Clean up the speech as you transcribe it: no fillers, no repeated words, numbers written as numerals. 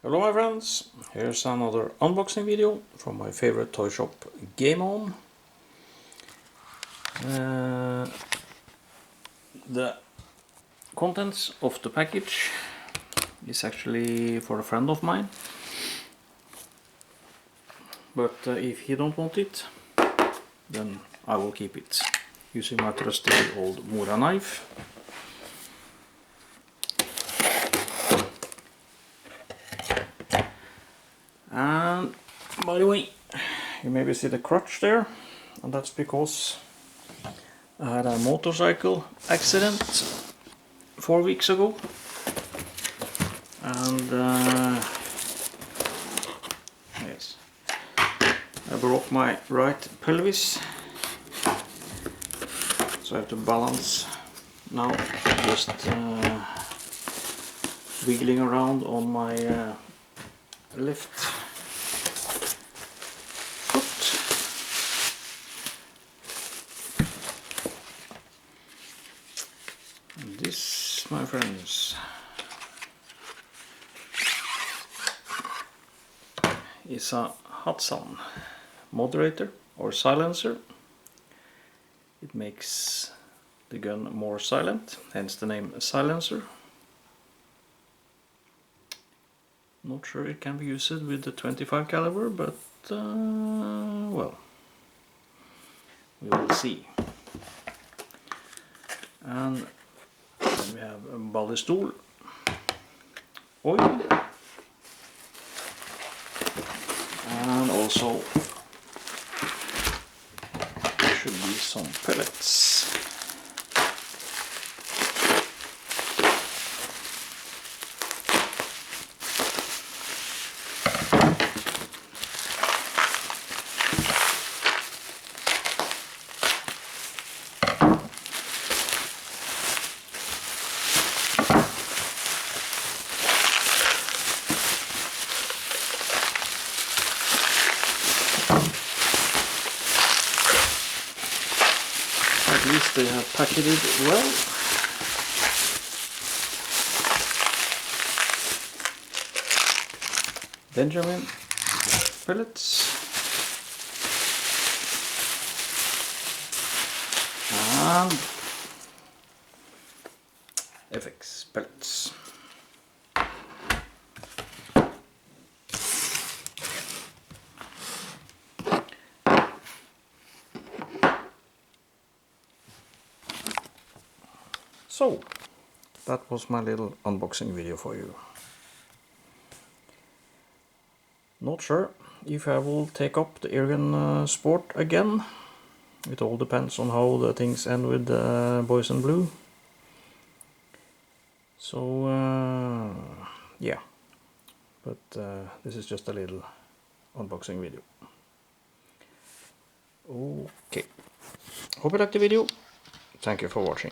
Hello my friends, here's another unboxing video from my favorite toy shop, Game On. The contents of the package is actually for a friend of mine, but if he don't want it, then I will keep it using my trusty old Mura knife. And by the way, you maybe see the crutch there, and that's because I had a motorcycle accident 4 weeks ago, and yes, I broke my right pelvis, so I have to balance now, just wiggling around on my left foot. And this, my friends, is a Hatsan moderator or silencer. It makes the gun more silent, hence the name silencer. Not sure it can be used with the 25 caliber, but well, we will see. And then we have a ballistol, oil, and also there should be some pellets. At least they have packaged it well. Benjamin pellets and FX pellets. So, that was my little unboxing video for you. Not sure if I will take up the airgun sport again. It all depends on how the things end with Boys in Blue. So, yeah. But this is just a little unboxing video. Okay. Hope you liked the video. Thank you for watching.